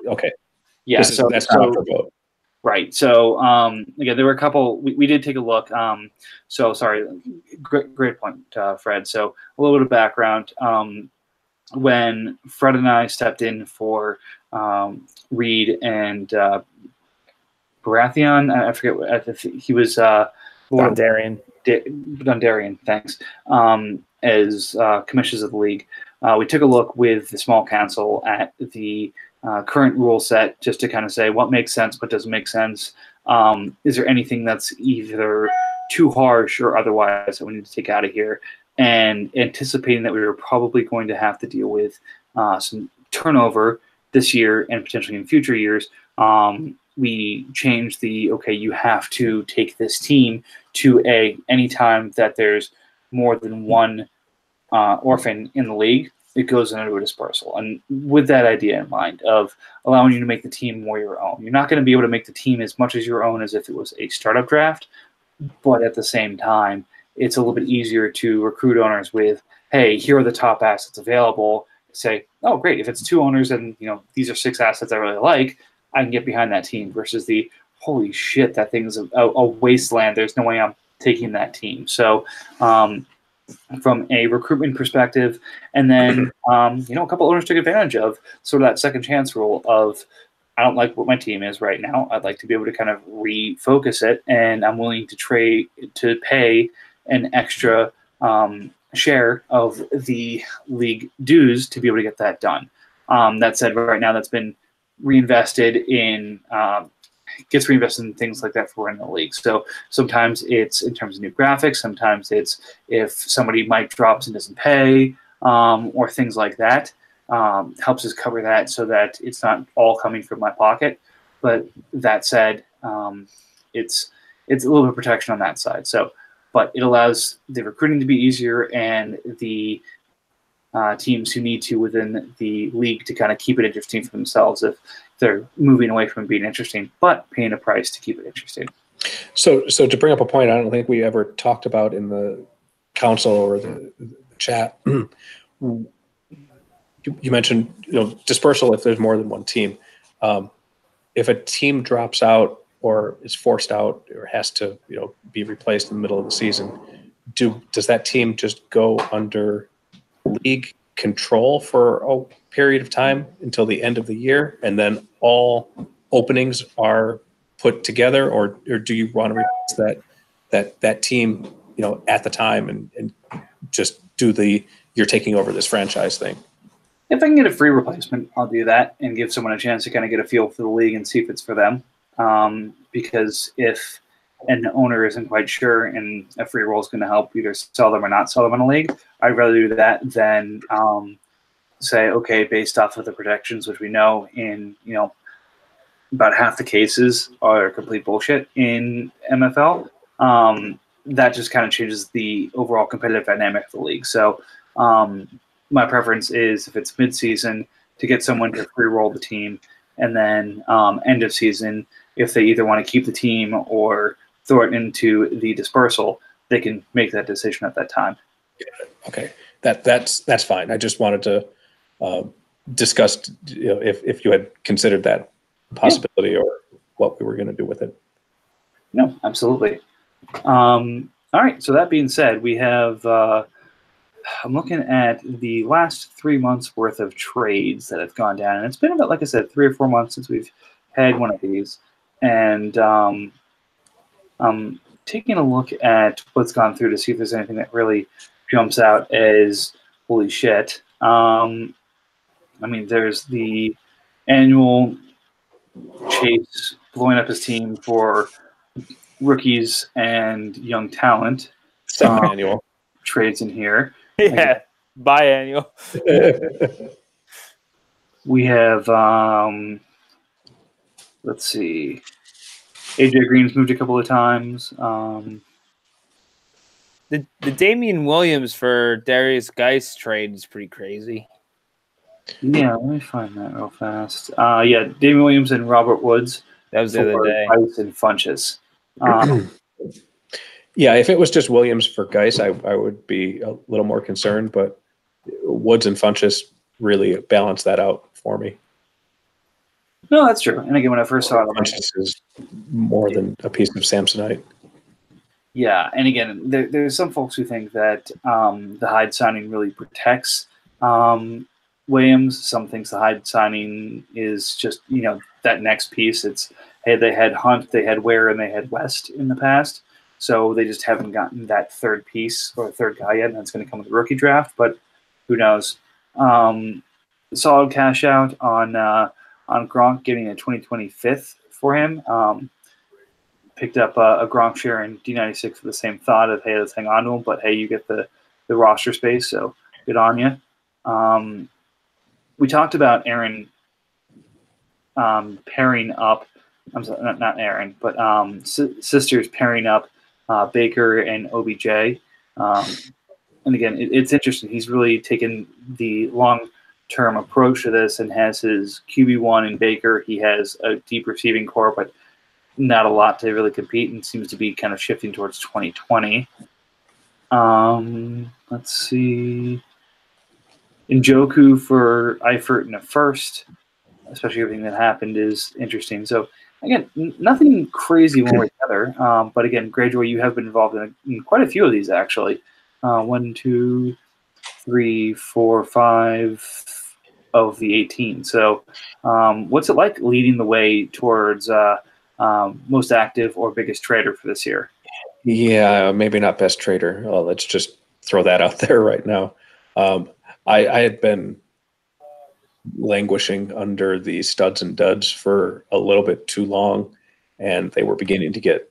Okay. Yeah, that's not up for vote. Right. So again, there were a couple. We did take a look. So sorry. Great point, Fred. So a little bit of background. When Fred and I stepped in for Reed and Baratheon, I forget. He was Dondarrion. Dondarrion. Thanks. As commissioners of the league, we took a look with the small council at the current rule set, just to kind of say what makes sense, what doesn't make sense. Is there anything that's either too harsh or otherwise that we need to take out of here? And anticipating that we were probably going to have to deal with some turnover this year and potentially in future years, we changed you have to take this team to any time that there's more than one orphan in the league, it goes into a dispersal. And with that idea in mind of allowing you to make the team more your own, you're not going to be able to make the team as much as your own as if it was a startup draft, but at the same time, it's a little bit easier to recruit owners with, hey, here are the top assets available. Say, oh, great, if it's two owners and these are 6 assets I really like, I can get behind that team versus the holy shit, that thing's a wasteland. There's no way I'm taking that team. So from a recruitment perspective, and then a couple owners took advantage of sort of that second chance rule of, I don't like what my team is right now. I'd like to be able to kind of refocus it, and I'm willing to pay an extra share of the league dues to be able to get that done. That said, right now that's been reinvested in gets reinvested in things like that for running the league. So sometimes it's in terms of new graphics, sometimes it's if somebody mic drops and doesn't pay, or things like that. Helps us cover that so that it's not all coming from my pocket. But that said, it's a little bit of protection on that side. So, but it allows the recruiting to be easier and the teams who need to within the league to kind of keep it interesting for themselves if they're moving away from being interesting, but paying a price to keep it interesting. So to bring up a point I don't think we ever talked about in the council or the chat, you mentioned dispersal if there's more than one team. If a team drops out or is forced out or has to be replaced in the middle of the season, does that team just go under league control for a period of time until the end of the year, and then all openings are put together, or do you want to replace that team at the time and just do you're taking over this franchise thing? If I can get a free replacement, I'll do that and give someone a chance to kind of get a feel for the league and see if it's for them. Because if an owner isn't quite sure and a free roll is going to help either sell them or not sell them in a league, I'd rather do that than say, okay, based off of the projections, which we know in about half the cases are complete bullshit in MFL. That just kind of changes the overall competitive dynamic of the league. So my preference is, if it's mid-season, to get someone to free roll the team, and then end of season, if they either want to keep the team or throw it into the dispersal, they can make that decision at that time. Okay, that's fine. I just wanted to discuss if you had considered that possibility or what we were going to do with it. No, absolutely. All right. So that being said, we have. I'm looking at the last 3 months worth of trades that have gone down, and it's been about, like I said, 3 or 4 months since we've had one of these. And I'm taking a look at what's gone through to see if there's anything that really jumps out as holy shit. There's the annual Chase blowing up his team for rookies and young talent. Semi-annual trades in here. Yeah, biannual. We have, let's see, AJ Green's moved a couple of times. the Damian Williams for Darius Geis trade is pretty crazy. Yeah, let me find that real fast. Yeah, Damian Williams and Robert Woods. That was the other day. Geis and Funches. Yeah, if it was just Williams for Geis, I would be a little more concerned, but Woods and Funches really balance that out for me. No, that's true. And again, when I first saw it, Funches is more than a piece of Samsonite. Yeah, and again, there's some folks who think that the Hyde signing really protects Williams. Some thinks the Hyde signing is just, that next piece. It's, hey, they had Hunt, they had Ware, and they had West in the past. So they just haven't gotten that third piece or third guy yet, and that's going to come with the rookie draft. But who knows? Solid cash out on Gronk, getting a 2025th for him. Picked up a Gronk share in D96 with the same thought of, hey, let's hang on to him. But, hey, you get the roster space, so good on you. We talked about Aaron pairing up. I'm sorry, not Aaron, but sisters pairing up Baker and OBJ. And again, it's interesting. He's really taken the long-term approach to this and has his QB1 in Baker. He has a deep receiving core, but not a lot to really compete, and seems to be kind of shifting towards 2020. Let's see. Njoku for Eifert in a first, especially everything that happened, is interesting. So, again, nothing crazy one way or the other. But again, Greyjoy, you have been involved in quite a few of these, actually. 1, 2, 3, 4, 5 of the 18. So what's it like leading the way towards most active or biggest trader for this year? Yeah, maybe not best trader. Let's just throw that out there right now. I had been languishing under the studs and duds for a little bit too long, and they were beginning to get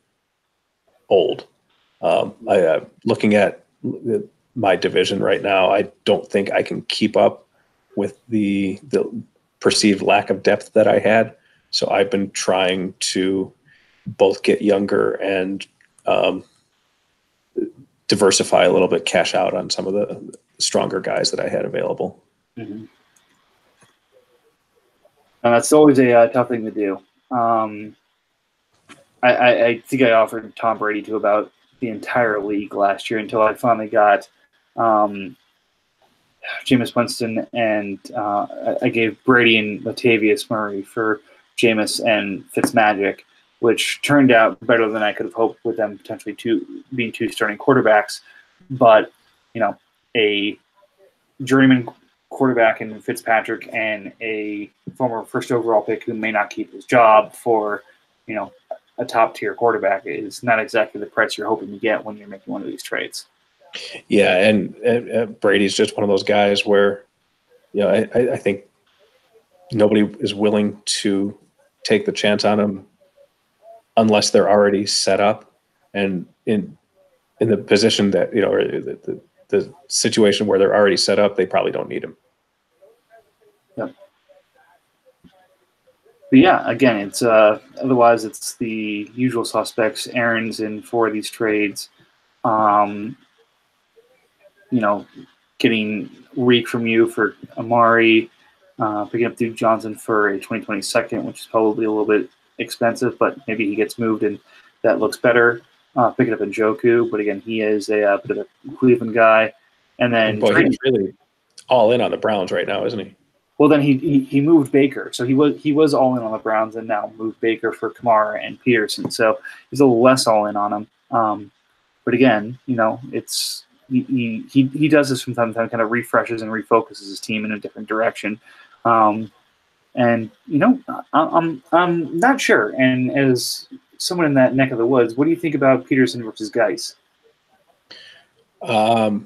old. Looking at my division right now, I don't think I can keep up with the perceived lack of depth that I had. So I've been trying to both get younger and diversify a little bit, cash out on some of the stronger guys that I had available. Mm-hmm. And that's always a tough thing to do. I think I offered Tom Brady to about the entire league last year until I finally got Jameis Winston, and I gave Brady and Latavius Murray for Jameis and Fitzmagic, which turned out better than I could have hoped with them potentially being two starting quarterbacks. But, a journeyman quarterback in Fitzpatrick and a former first overall pick who may not keep his job for, a top tier quarterback is not exactly the price you're hoping to get when you're making one of these trades. Yeah. And Brady's just one of those guys where, I think nobody is willing to take the chance on him unless they're already set up and in the position that, or the situation where they're already set up, they probably don't need him. Yep. But yeah, again, it's otherwise it's the usual suspects. Aaron's in 4 of these trades. Getting Reek from you for Amari, picking up Duke Johnson for a 2020 second, which is probably a little bit expensive, but maybe he gets moved and that looks better. Picking up Njoku, but again, he is a bit of a Cleveland guy. And then he's really all in on the Browns right now, isn't he? Well, then he moved Baker, so he was all in on the Browns, and now moved Baker for Kamara and Peterson. So he's a little less all in on him. But again, it's he does this from time to time, kind of refreshes and refocuses his team in a different direction. And I'm not sure. And as someone in that neck of the woods, what do you think about Peterson versus Geis? I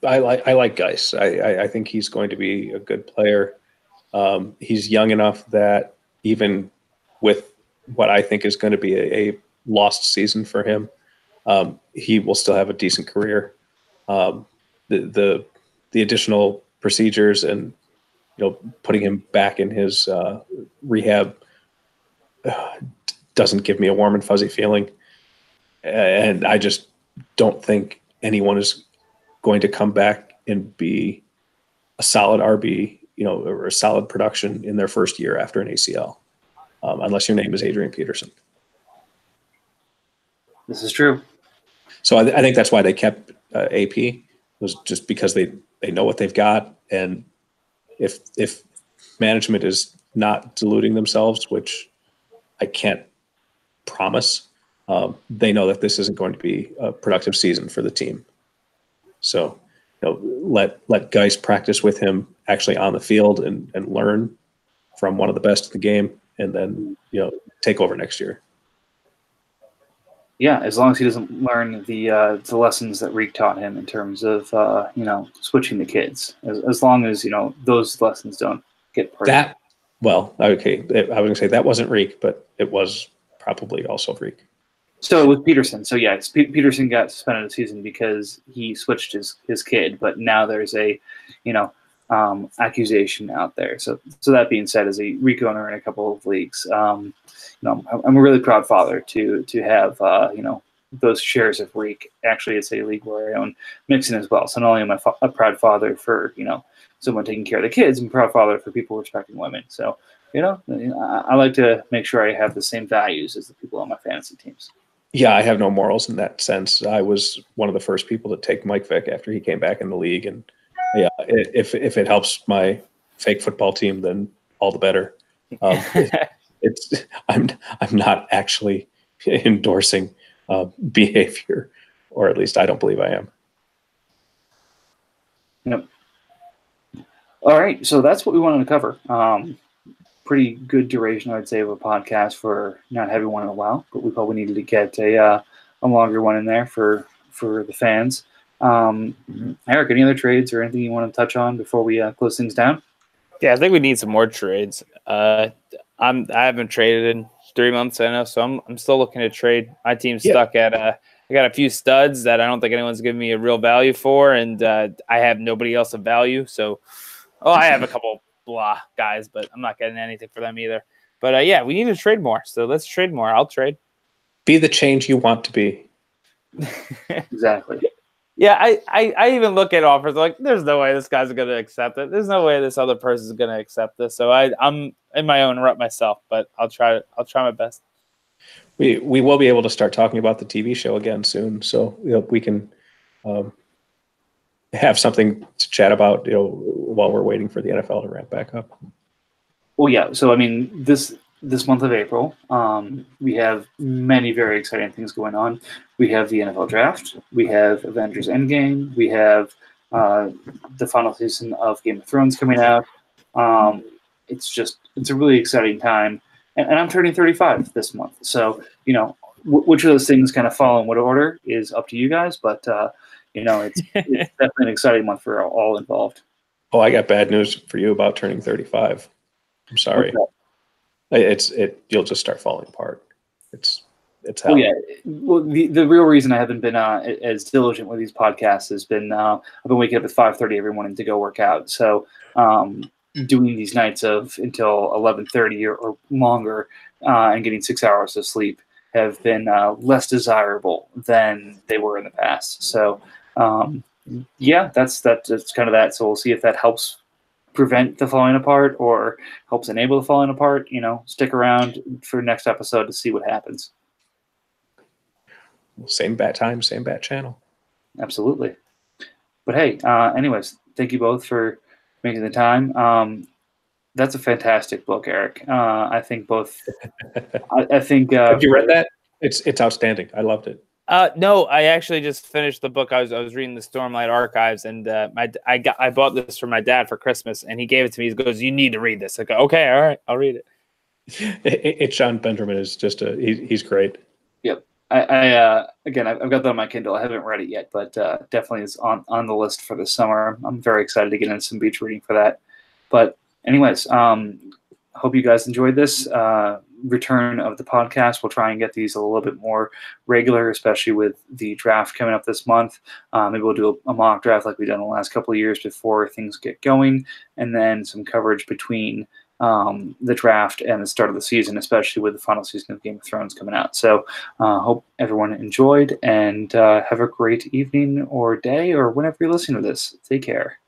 like Geis. I think he's going to be a good player. He's young enough that even with what I think is going to be a lost season for him, he will still have a decent career. The additional procedures and putting him back in his rehab doesn't give me a warm and fuzzy feeling, and I just don't think anyone is going to come back and be a solid RB, or a solid production in their first year after an ACL, unless your name is Adrian Peterson. This is true. So I think that's why they kept AP, was just because they know what they've got, and if management is not deluding themselves, which I can't promise, they know that this isn't going to be a productive season for the team. So let Geis practice with him actually on the field and learn from one of the best in the game, and then take over next year. Yeah, as long as he doesn't learn the lessons that Reek taught him in terms of switching the kids. As long as those lessons don't get part that. Well, okay, I was gonna say that wasn't Reek, but it was probably also Reek. So it was Peterson. So yeah, Peterson got suspended a season because he switched his kid, but now there's a accusation out there. So that being said, as a Reek owner in a couple of leagues, I'm a really proud father to have those shares of Reek. Actually, it's a league where I own Mixon as well. So not only am I a proud father for someone taking care of the kids, I'm a proud father for people respecting women. So I like to make sure I have the same values as the people on my fantasy teams. Yeah, I have no morals in that sense. I was one of the first people to take Mike Vick after he came back in the league, and yeah, if it helps my fake football team, then all the better. I'm not actually endorsing behavior, or at least I don't believe I am. Yep. All right, so that's what we wanted to cover. Pretty good duration, I'd say, of a podcast for not having one in a while, but we probably needed to get a longer one in there for the fans. Eric, any other trades or anything you want to touch on before we close things down? Yeah, I think we need some more trades. I haven't traded in 3 months, I know, so I'm still looking to trade. My team's stuck at I got a few studs that I don't think anyone's giving me a real value for, and I have nobody else of value. So, I have a couple blah guys, but I'm not getting anything for them either. But yeah, we need to trade more. So let's trade more. I'll trade. Be the change you want to be. Exactly. Yeah, I even look at offers like there's no way this guy's going to accept it. There's no way this other person's going to accept this. So I'm in my own rut myself, but I'll try my best. We will be able to start talking about the TV show again soon, so we can have something to chat about while we're waiting for the NFL to ramp back up. Well, yeah. So I mean, this month of April, we have many very exciting things going on. We have the NFL draft. We have Avengers Endgame. We have the final season of Game of Thrones coming out. It's a really exciting time. And I'm turning 35 this month. So, which of those things kind of fall in what order is up to you guys. But, it's definitely an exciting month for all involved. Oh, I got bad news for you about turning 35. I'm sorry. You'll just start falling apart. It's hell. Well, yeah. Well, the real reason I haven't been as diligent with these podcasts has been I've been waking up at 5:30 every morning to go work out. So doing these nights of until 11:30 or longer and getting 6 hours of sleep have been less desirable than they were in the past. So yeah, that's kind of that. So we'll see if that helps prevent the falling apart or helps enable the falling apart. Stick around for next episode to see what happens. Same bat time, same bat channel. Absolutely. But hey, anyways, thank you both for making the time. That's a fantastic book, Eric. I think both. I think. Have you read that? It's outstanding. I loved it. No, I actually just finished the book. I was reading the Stormlight Archives, and I bought this for my dad for Christmas, and he gave it to me. He goes, "You need to read this." I go, "Okay, all right, I'll read it." It's John Benjamin is just he's great. Yep. Again, I've got that on my Kindle. I haven't read it yet, but definitely is on the list for this summer. I'm very excited to get into some beach reading for that. But anyways, hope you guys enjoyed this return of the podcast. We'll try and get these a little bit more regular, especially with the draft coming up this month. Maybe we'll do a mock draft like we've done the last couple of years before things get going, and then some coverage between the draft and the start of the season, especially with the final season of Game of Thrones coming out. So hope everyone enjoyed, and have a great evening or day or whenever you're listening to this. Take care.